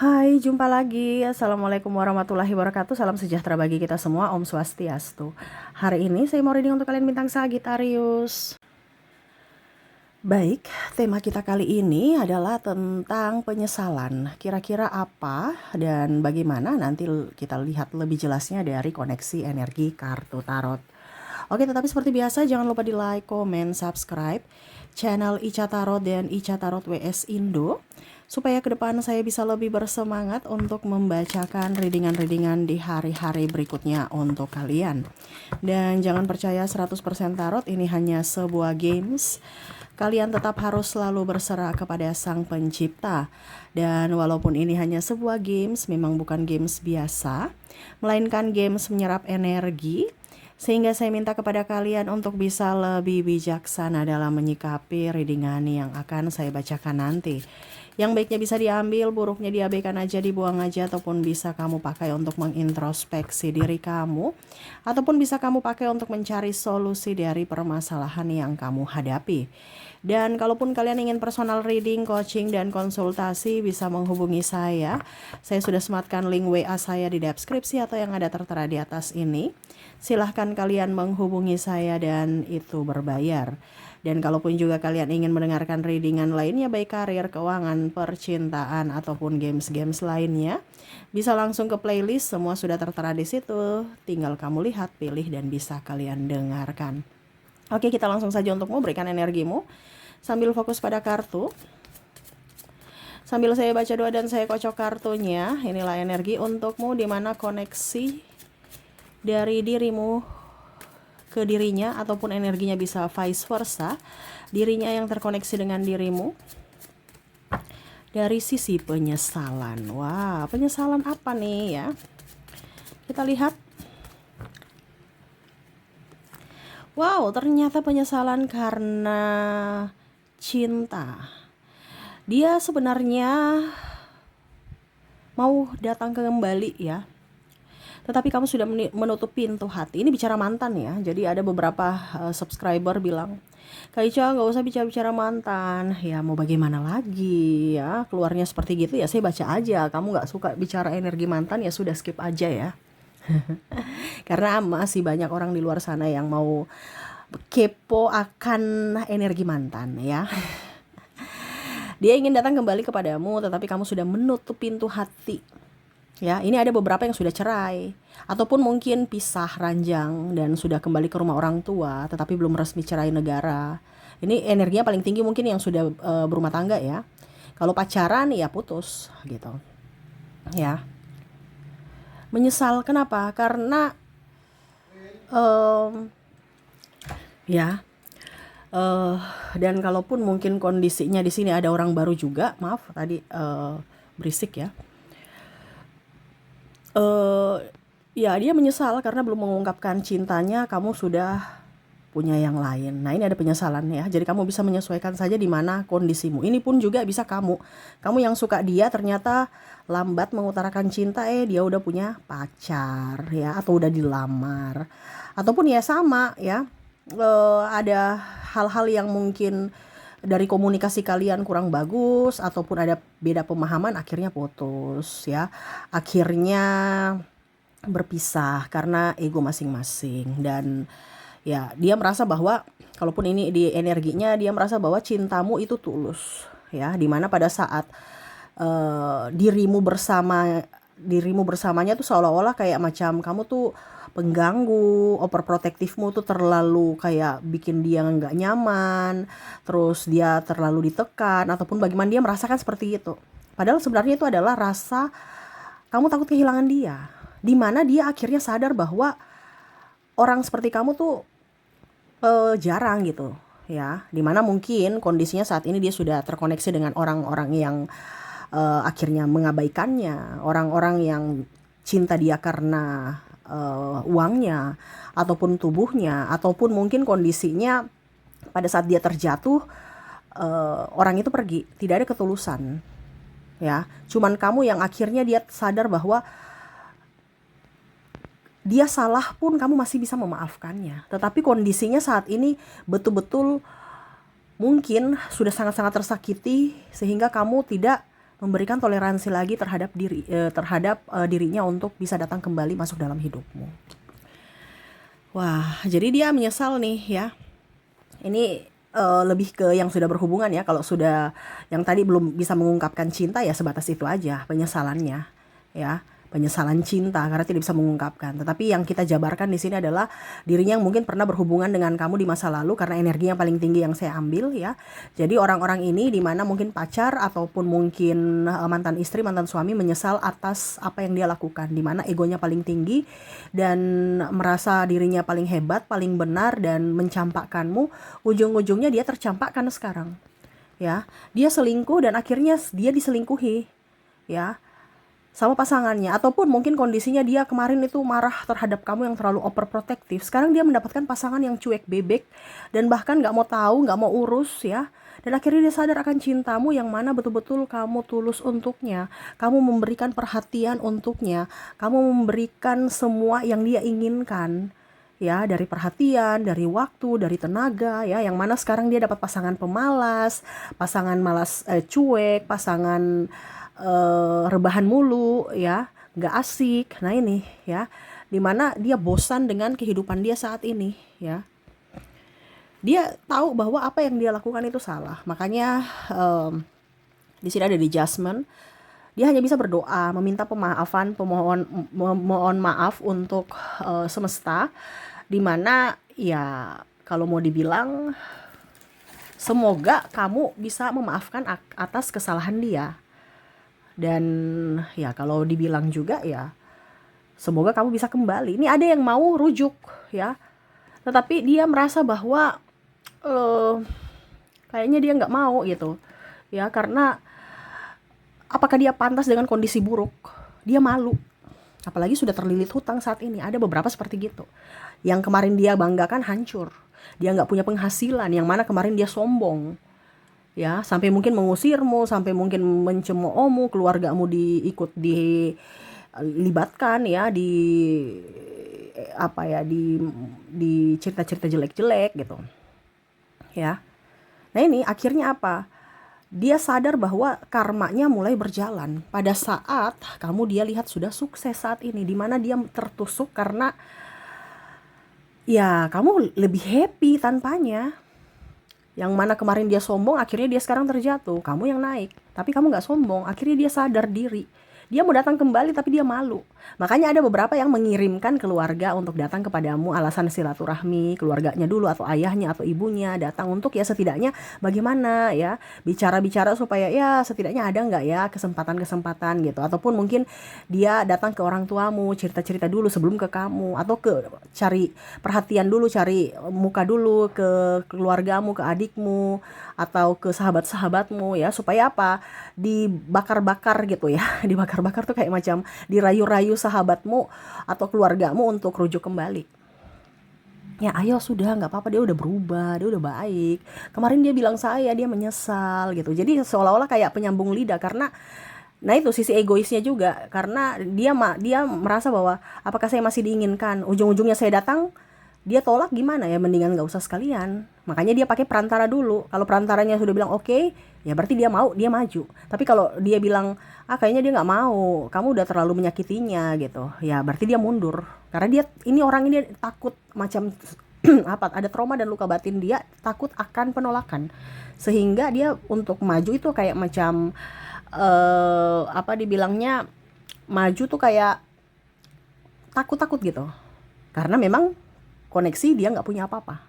Hai, jumpa lagi. Assalamualaikum warahmatullahi wabarakatuh. Salam sejahtera bagi kita semua. Om Swastiastu. Hari ini saya mau reading untuk kalian bintang Sagittarius. Baik, tema kita kali ini adalah tentang penyesalan. Kira-kira apa dan bagaimana, nanti kita lihat lebih jelasnya dari koneksi energi kartu tarot. Oke, tetapi seperti biasa jangan lupa di like, komen, subscribe channel Ica Tarot dan Ica Tarot WS Indo, supaya ke depan saya bisa lebih bersemangat untuk membacakan readingan-readingan di hari-hari berikutnya untuk kalian. Dan jangan percaya 100% tarot ini hanya sebuah games. Kalian tetap harus selalu berserah kepada Sang Pencipta. Dan walaupun ini hanya sebuah games, memang bukan games biasa, melainkan games menyerap energi, sehingga saya minta kepada kalian untuk bisa lebih bijaksana dalam menyikapi readingan yang akan saya bacakan nanti. Yang baiknya bisa diambil, buruknya diabaikan aja, dibuang aja, ataupun bisa kamu pakai untuk mengintrospeksi diri kamu, ataupun bisa kamu pakai untuk mencari solusi dari permasalahan yang kamu hadapi. Dan kalaupun kalian ingin personal reading, coaching, dan konsultasi, bisa menghubungi saya. Saya sudah sematkan link WA saya di deskripsi atau yang ada tertera di atas ini. Silahkan kalian menghubungi saya dan itu berbayar. Dan kalaupun juga kalian ingin mendengarkan readingan lainnya, baik karir, keuangan, percintaan, ataupun games-games lainnya, bisa langsung ke playlist, semua sudah tertera di situ. Tinggal kamu lihat, pilih, dan bisa kalian dengarkan. Oke, kita langsung saja untuk memberikan energimu sambil fokus pada kartu. Sambil saya baca doa dan saya kocok kartunya, inilah energi untukmu, dimana koneksi dari dirimu ke dirinya, ataupun energinya bisa vice versa, dirinya yang terkoneksi dengan dirimu dari sisi penyesalan. Wah, penyesalan apa nih ya? Kita lihat. Wow, ternyata penyesalan karena cinta. Dia sebenarnya mau datang kembali ya, tetapi kamu sudah menutup pintu hati. Ini bicara mantan ya. Jadi ada beberapa subscriber bilang, Kak Ica gak usah bicara-bicara mantan. Ya mau bagaimana lagi ya, keluarnya seperti gitu ya, saya baca aja. Kamu gak suka bicara energi mantan, ya sudah skip aja ya. Karena masih banyak orang di luar sana yang mau kepo akan energi mantan ya. Dia ingin datang kembali kepadamu, tetapi kamu sudah menutup pintu hati. Ya, ini ada beberapa yang sudah cerai, ataupun mungkin pisah ranjang dan sudah kembali ke rumah orang tua, tetapi belum resmi cerai negara. Ini energinya paling tinggi mungkin yang sudah berumah tangga ya. Kalau pacaran ya putus gitu. Ya. Menyesal kenapa? Karena ya. Dan kalaupun mungkin kondisinya di sini ada orang baru juga, maaf tadi berisik ya. Ya dia menyesal karena belum mengungkapkan cintanya, kamu sudah punya yang lain. Nah ini ada penyesalan ya. Jadi kamu bisa menyesuaikan saja di mana kondisimu. Ini pun juga bisa kamu yang suka dia ternyata lambat mengutarakan cinta, dia udah punya pacar ya, atau udah dilamar, ataupun ya sama ya, ada hal-hal yang mungkin dari komunikasi kalian kurang bagus, ataupun ada beda pemahaman, akhirnya putus ya, akhirnya berpisah karena ego masing-masing. Dan ya dia merasa bahwa, kalaupun ini di energinya, dia merasa bahwa cintamu itu tulus ya, dimana pada saat dirimu bersamanya tuh seolah-olah kayak macam kamu tuh pengganggu, overprotektifmu tuh terlalu kayak bikin dia nggak nyaman, terus dia terlalu ditekan, ataupun bagaimana dia merasakan seperti itu. Padahal sebenarnya itu adalah rasa kamu takut kehilangan dia, dimana dia akhirnya sadar bahwa orang seperti kamu tuh jarang gitu ya, dimana mungkin kondisinya saat ini dia sudah terkoneksi dengan orang-orang yang akhirnya mengabaikannya, orang-orang yang cinta dia karena uangnya, ataupun tubuhnya, ataupun mungkin kondisinya pada saat dia terjatuh, orang itu pergi, tidak ada ketulusan ya. Cuman kamu yang akhirnya dia sadar bahwa dia salah pun kamu masih bisa memaafkannya. Tetapi kondisinya saat ini betul-betul mungkin sudah sangat-sangat tersakiti, sehingga kamu tidak memberikan toleransi lagi terhadap dirinya untuk bisa datang kembali masuk dalam hidupmu. Wah, jadi dia menyesal nih ya. Ini lebih ke yang sudah berhubungan ya. Kalau sudah yang tadi belum bisa mengungkapkan cinta ya sebatas itu aja penyesalannya ya. Penyesalan cinta karena tidak bisa mengungkapkan. Tetapi yang kita jabarkan di sini adalah dirinya yang mungkin pernah berhubungan dengan kamu di masa lalu karena energi yang paling tinggi yang saya ambil ya. Jadi orang-orang ini di mana mungkin pacar ataupun mungkin mantan istri, mantan suami menyesal atas apa yang dia lakukan, di mana egonya paling tinggi dan merasa dirinya paling hebat, paling benar dan mencampakkanmu. Ujung-ujungnya dia tercampakkan sekarang. Ya, dia selingkuh dan akhirnya dia diselingkuhi. Ya, sama pasangannya, ataupun mungkin kondisinya dia kemarin itu marah terhadap kamu yang terlalu overprotective. Sekarang dia mendapatkan pasangan yang cuek bebek dan bahkan nggak mau tahu, nggak mau urus ya. Dan akhirnya dia sadar akan cintamu yang mana betul-betul kamu tulus untuknya, kamu memberikan perhatian untuknya, kamu memberikan semua yang dia inginkan ya, dari perhatian, dari waktu, dari tenaga ya, yang mana sekarang dia dapat pasangan pemalas, pasangan malas, cuek, pasangan rebahan mulu ya, nggak asik. Nah ini ya, dimana dia bosan dengan kehidupan dia saat ini ya. Dia tahu bahwa apa yang dia lakukan itu salah. Makanya di sini ada adjustment. Dia hanya bisa berdoa, meminta pemaafan, mohon maaf untuk semesta. Dimana ya kalau mau dibilang, semoga kamu bisa memaafkan atas kesalahan dia. Dan ya kalau dibilang juga ya, semoga kamu bisa kembali. Ini ada yang mau rujuk ya, tetapi dia merasa bahwa kayaknya dia nggak mau gitu ya, karena apakah dia pantas dengan kondisi buruk? Dia malu, apalagi sudah terlilit hutang saat ini. Ada beberapa seperti gitu, yang kemarin dia banggakan hancur, dia nggak punya penghasilan, yang mana kemarin dia sombong ya, sampai mungkin mengusirmu, sampai mungkin mencemoohmu, keluargamu dilibatkan ya di apa ya, di cerita-cerita jelek-jelek gitu ya. Nah ini akhirnya apa? Dia sadar bahwa karmanya mulai berjalan pada saat kamu dia lihat sudah sukses saat ini, dimana dia tertusuk karena ya kamu lebih happy tanpanya. Yang mana kemarin dia sombong, akhirnya dia sekarang terjatuh. Kamu yang naik, tapi kamu gak sombong. Akhirnya dia sadar diri. Dia mau datang kembali tapi dia malu. Makanya ada beberapa yang mengirimkan keluarga untuk datang kepadamu, alasan silaturahmi, keluarganya dulu atau ayahnya atau ibunya datang untuk ya setidaknya bagaimana ya, bicara-bicara supaya ya setidaknya ada nggak ya kesempatan-kesempatan gitu. Ataupun mungkin dia datang ke orang tuamu, cerita-cerita dulu sebelum ke kamu, atau ke cari perhatian dulu, cari muka dulu ke keluargamu, ke adikmu atau ke sahabat-sahabatmu ya, supaya apa? Dibakar-bakar gitu ya. Dibakar-bakar tuh kayak macam dirayu-rayu sahabatmu atau keluargamu untuk rujuk kembali. Ya ayo sudah, nggak apa-apa, dia udah berubah, dia udah baik. Kemarin dia bilang dia menyesal gitu. Jadi seolah-olah kayak penyambung lidah, karena nah itu sisi egoisnya juga, karena dia merasa bahwa apakah saya masih diinginkan. Ujung-ujungnya saya datang, dia tolak, gimana ya, mendingan nggak usah sekalian. Makanya dia pakai perantara dulu. Kalau perantaranya sudah bilang oke, ya berarti dia mau, dia maju. Tapi kalau dia bilang kayaknya dia nggak mau, kamu udah terlalu menyakitinya gitu, ya berarti dia mundur. Karena orang ini takut macam apa, ada trauma dan luka batin, dia takut akan penolakan, sehingga dia untuk maju itu kayak macam apa dibilangnya, maju tuh kayak takut-takut gitu, karena memang koneksi dia nggak punya apa-apa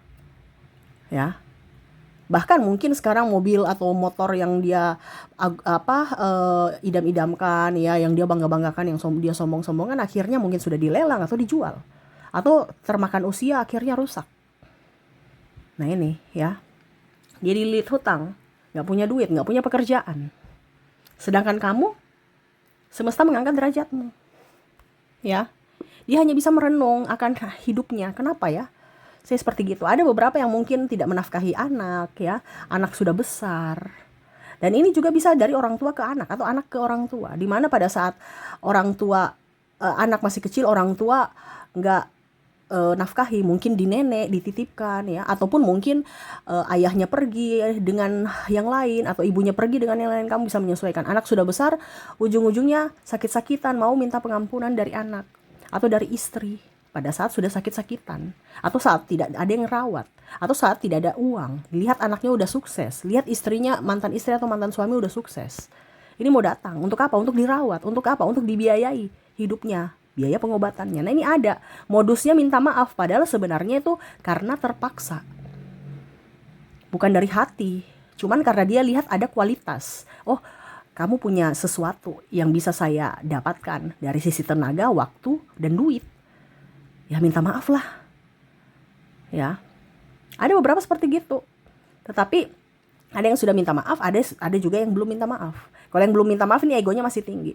ya. Bahkan mungkin sekarang mobil atau motor yang dia idam-idamkan ya, yang dia bangga-banggakan, yang dia sombong-sombongan, akhirnya mungkin sudah dilelang atau dijual, atau termakan usia, akhirnya rusak. Nah ini ya, dia dililit hutang, nggak punya duit, nggak punya pekerjaan, sedangkan kamu, semesta mengangkat derajatmu ya. Dia hanya bisa merenung akan hidupnya. Kenapa ya saya seperti gitu? Ada beberapa yang mungkin tidak menafkahi anak ya, anak sudah besar. Dan ini juga bisa dari orang tua ke anak atau anak ke orang tua, dimana pada saat orang tua anak masih kecil, orang tua nggak nafkahi, mungkin di nenek dititipkan ya, ataupun mungkin ayahnya pergi dengan yang lain atau ibunya pergi dengan yang lain, kamu bisa menyesuaikan. Anak sudah besar, ujung-ujungnya sakit-sakitan mau minta pengampunan dari anak atau dari istri pada saat sudah sakit-sakitan, atau saat tidak ada yang rawat, atau saat tidak ada uang. Lihat anaknya udah sukses, lihat istrinya, mantan istri atau mantan suami udah sukses. Ini mau datang untuk apa? Untuk dirawat, untuk apa? Untuk dibiayai hidupnya, biaya pengobatannya. Nah ini ada modusnya minta maaf, padahal sebenarnya itu karena terpaksa, bukan dari hati. Cuman karena dia lihat ada kualitas. Oh, kamu punya sesuatu yang bisa saya dapatkan dari sisi tenaga, waktu, dan duit. Ya minta maaf lah. Ya, ada beberapa seperti gitu. Tetapi ada yang sudah minta maaf, ada juga yang belum minta maaf. Kalau yang belum minta maaf ini egonya masih tinggi,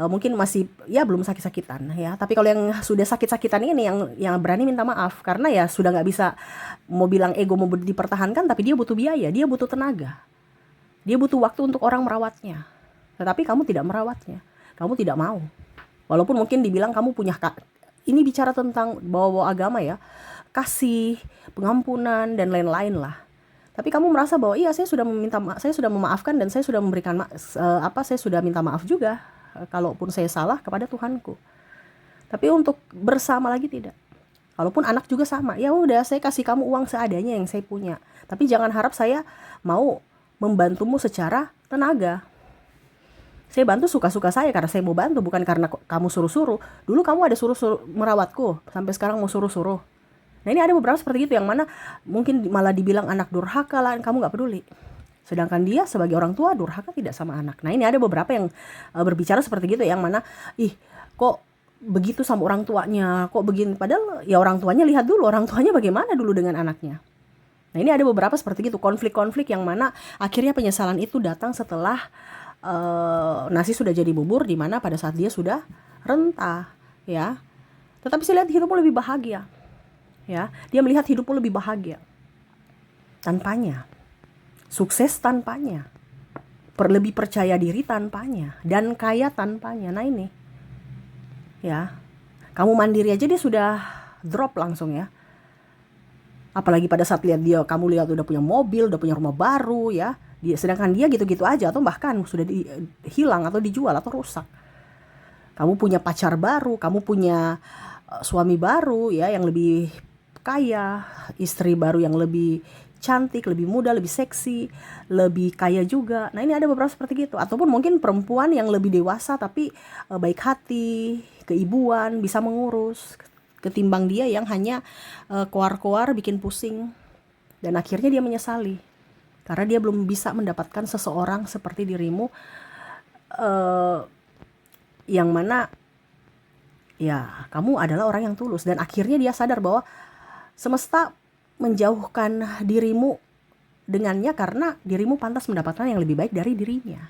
mungkin masih ya belum sakit-sakitan ya. Tapi kalau yang sudah sakit-sakitan ini yang berani minta maaf, karena ya sudah nggak bisa mau bilang ego mau dipertahankan, tapi dia butuh biaya, dia butuh tenaga, dia butuh waktu untuk orang merawatnya. Tetapi kamu tidak merawatnya, kamu tidak mau. Walaupun mungkin dibilang kamu punya ini bicara tentang bawa-bawa agama ya, kasih, pengampunan dan lain-lain lah. Tapi kamu merasa bahwa iya saya sudah saya sudah memaafkan dan saya sudah memberikan saya sudah minta maaf juga kalaupun saya salah kepada Tuhanku. Tapi untuk bersama lagi tidak. Kalaupun anak juga sama, ya udah saya kasih kamu uang seadanya yang saya punya. Tapi jangan harap saya mau membantumu secara tenaga. Saya bantu suka-suka saya karena saya mau bantu, bukan karena kamu suruh-suruh. Dulu kamu ada suruh-suruh merawatku, sampai sekarang mau suruh-suruh. Nah ini ada beberapa seperti itu yang mana mungkin malah dibilang anak durhaka lah, kamu gak peduli. Sedangkan dia sebagai orang tua durhaka tidak sama anak. Nah ini ada beberapa yang berbicara seperti gitu, yang mana kok begitu sama orang tuanya, kok begini. Padahal ya orang tuanya lihat dulu, orang tuanya bagaimana dulu dengan anaknya. Nah ini ada beberapa seperti gitu, konflik-konflik yang mana akhirnya penyesalan itu datang setelah nasi sudah jadi bubur, di mana pada saat dia sudah rentah ya. Tetapi saya lihat hidupmu lebih bahagia. Ya, dia melihat hidupmu lebih bahagia tanpanya, sukses tanpanya, lebih percaya diri tanpanya, dan kaya tanpanya. Nah ini ya, kamu mandiri aja dia sudah drop langsung ya. Apalagi pada saat kamu lihat udah punya mobil, udah punya rumah baru ya, sedangkan dia gitu-gitu aja, atau bahkan sudah hilang atau dijual atau rusak. Kamu punya pacar baru, kamu punya suami baru ya yang lebih kaya, istri baru yang lebih cantik, lebih muda, lebih seksi, lebih kaya juga. Nah ini ada beberapa seperti gitu. Ataupun mungkin perempuan yang lebih dewasa tapi baik hati, keibuan, bisa mengurus, ketimbang dia yang hanya koar-koar bikin pusing. Dan akhirnya dia menyesali karena dia belum bisa mendapatkan seseorang seperti dirimu, yang mana ya kamu adalah orang yang tulus. Dan akhirnya dia sadar bahwa semesta menjauhkan dirimu dengannya karena dirimu pantas mendapatkan yang lebih baik dari dirinya,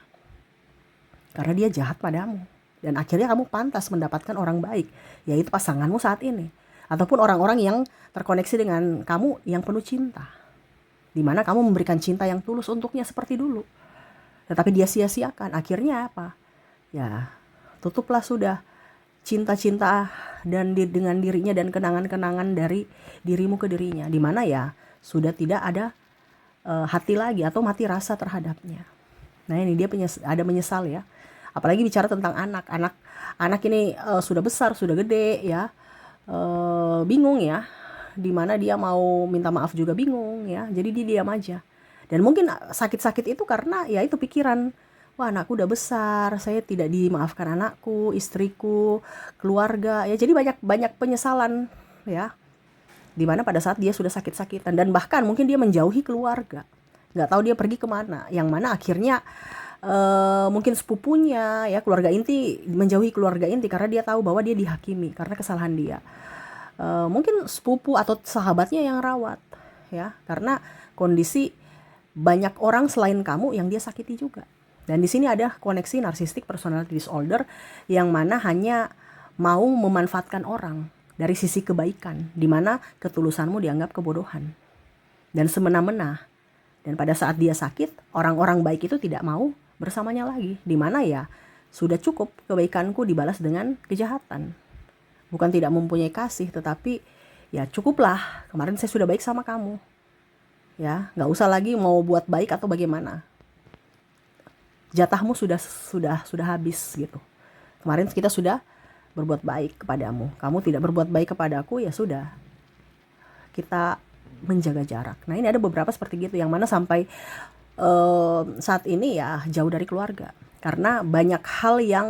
karena dia jahat padamu. Dan akhirnya kamu pantas mendapatkan orang baik, yaitu pasanganmu saat ini, ataupun orang-orang yang terkoneksi dengan kamu yang penuh cinta, dimana kamu memberikan cinta yang tulus untuknya seperti dulu. Tetapi dia sia-siakan. Akhirnya apa? Ya tutuplah sudah cinta-cinta dan dengan dirinya dan kenangan-kenangan dari dirimu ke dirinya, di mana ya sudah tidak ada hati lagi atau mati rasa terhadapnya. Nah ini dia ada menyesal ya. Apalagi bicara tentang anak ini sudah besar, sudah gede ya, bingung ya, di mana dia mau minta maaf juga bingung ya. Jadi dia diam aja. Dan mungkin sakit-sakit itu karena ya itu pikiran, wah anakku udah besar, saya tidak dimaafkan anakku, istriku, keluarga ya. Jadi banyak penyesalan ya, dimana pada saat dia sudah sakit-sakitan, dan bahkan mungkin dia menjauhi keluarga, nggak tahu dia pergi kemana, yang mana akhirnya mungkin sepupunya ya, keluarga inti, menjauhi keluarga inti karena dia tahu bahwa dia dihakimi karena kesalahan dia. Mungkin sepupu atau sahabatnya yang rawat ya, karena kondisi banyak orang selain kamu yang dia sakiti juga. Dan di sini ada koneksi narcissistic personality disorder, yang mana hanya mau memanfaatkan orang dari sisi kebaikan, di mana ketulusanmu dianggap kebodohan dan semena-mena. Dan pada saat dia sakit, orang-orang baik itu tidak mau bersamanya lagi, di mana ya sudah cukup kebaikanku dibalas dengan kejahatan. Bukan tidak mempunyai kasih, tetapi Ya cukuplah, kemarin saya sudah baik sama kamu. Ya, nggak usah lagi mau buat baik atau bagaimana. Jatahmu sudah habis gitu. Kemarin kita sudah berbuat baik kepadamu. Kamu tidak berbuat baik kepadaku, ya sudah. Kita menjaga jarak. Nah, ini ada beberapa seperti gitu yang mana sampai saat ini ya jauh dari keluarga. Karena banyak hal yang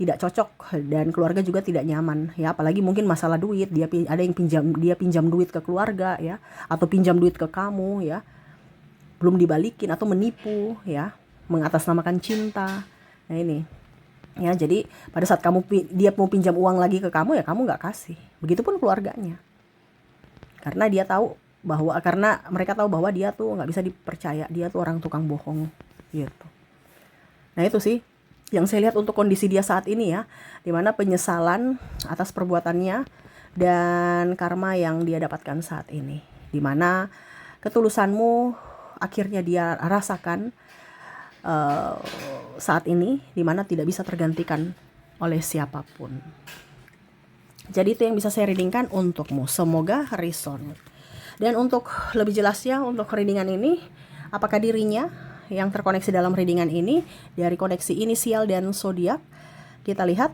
tidak cocok dan keluarga juga tidak nyaman ya, apalagi mungkin masalah duit. Ada yang pinjam duit ke keluarga ya, atau pinjam duit ke kamu ya, belum dibalikin atau menipu ya, mengatasnamakan cinta. Nah ini ya, jadi pada saat dia mau pinjam uang lagi ke kamu, ya kamu nggak kasih. Begitupun keluarganya, karena mereka tahu bahwa dia tuh nggak bisa dipercaya, dia tuh orang tukang bohong gitu. Nah itu sih yang saya lihat untuk kondisi dia saat ini ya, dimana penyesalan atas perbuatannya dan karma yang dia dapatkan saat ini, dimana ketulusanmu akhirnya dia rasakan saat ini, dimana tidak bisa tergantikan oleh siapapun. Jadi itu yang bisa saya readingkan untukmu, semoga resonate. Dan untuk lebih jelasnya untuk readingan ini, apakah dirinya yang terkoneksi dalam readingan ini dari koneksi inisial dan zodiak, kita lihat.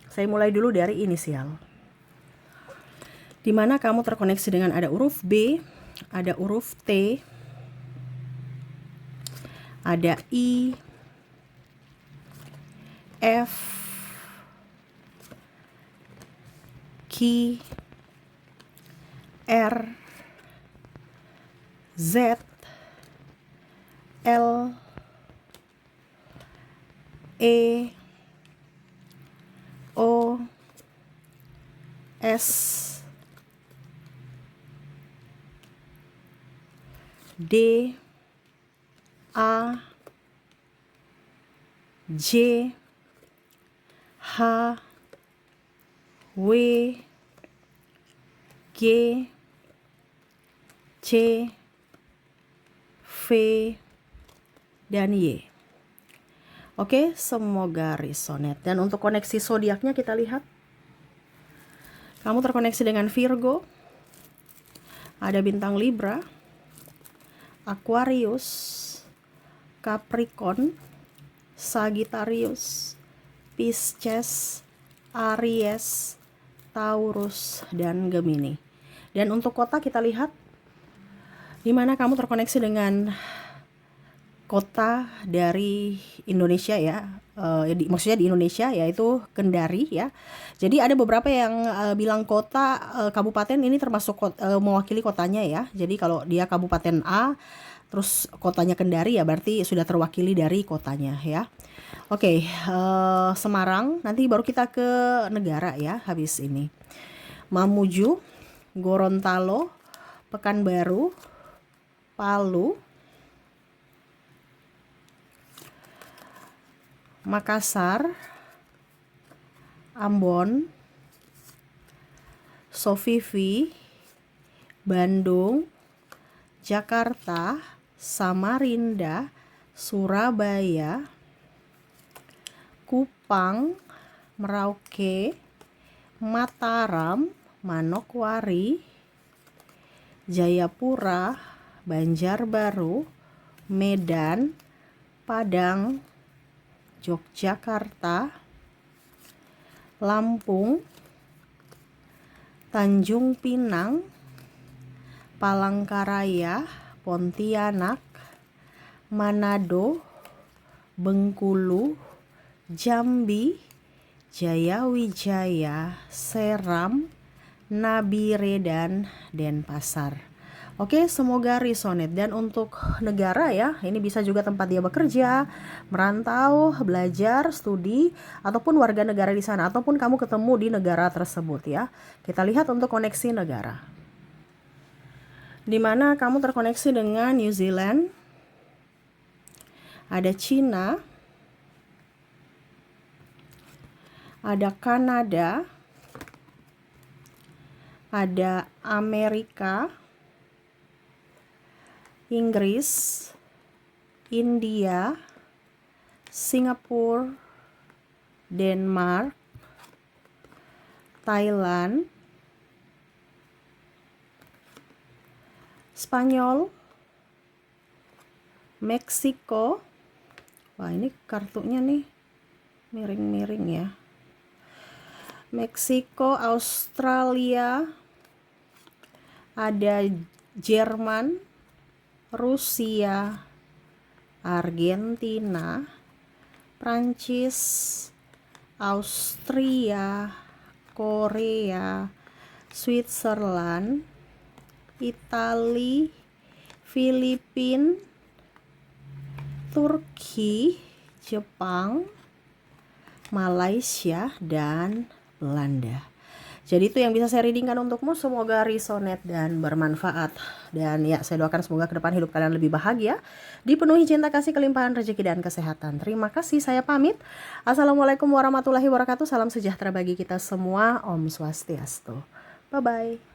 Saya mulai dulu dari inisial, dimana kamu terkoneksi dengan ada huruf B, ada huruf T, ada I, F, Q, R, Z, L, E, O, S, D, A, J, H, W, G, C, V, dan Y. Oke, semoga resonate. Dan untuk koneksi zodiaknya kita lihat. Kamu terkoneksi dengan Virgo, ada bintang Libra, Aquarius, Capricorn, Sagittarius, Pisces, Aries, Taurus, dan Gemini. Dan untuk kota kita lihat, dimana kamu terkoneksi dengan kota dari Indonesia ya, maksudnya di Indonesia, yaitu Kendari ya. Jadi ada beberapa yang bilang kota, kabupaten ini termasuk mewakili kotanya ya. Jadi kalau dia kabupaten A terus kotanya Kendari, ya berarti sudah terwakili dari kotanya ya. Oke, Semarang, nanti baru kita ke negara ya habis ini. Mamuju, Gorontalo, Pekanbaru, Palu, Makassar, Ambon, Sofifi, Bandung, Jakarta, Samarinda, Surabaya, Kupang, Merauke, Mataram, Manokwari, Jayapura, Banjarbaru, Medan, Padang, Yogyakarta, Lampung, Tanjung Pinang, Palangkaraya, Pontianak, Manado, Bengkulu, Jambi, Jayawijaya, Seram, Nabire, dan Denpasar. Oke, semoga resonate. Dan untuk negara ya, ini bisa juga tempat dia bekerja, merantau, belajar, studi, ataupun warga negara di sana, ataupun kamu ketemu di negara tersebut ya. Kita lihat untuk koneksi negara, dimana kamu terkoneksi dengan New Zealand, ada Cina, ada Kanada, ada Amerika, Inggris, India, Singapura, Denmark, Thailand, Spanyol, Meksiko. Wah, ini kartunya nih miring-miring ya. Meksiko, Australia, ada Jerman, Rusia, Argentina, Prancis, Austria, Korea, Switzerland, Italia, Filipina, Turki, Jepang, Malaysia, dan Belanda. Jadi itu yang bisa saya readingkan untukmu. Semoga resonate dan bermanfaat. Dan ya, saya doakan semoga ke depan hidup kalian lebih bahagia, dipenuhi cinta kasih, kelimpahan rezeki dan kesehatan. Terima kasih, saya pamit. Assalamualaikum warahmatullahi wabarakatuh. Salam sejahtera bagi kita semua. Om Swastiastu. Bye-bye.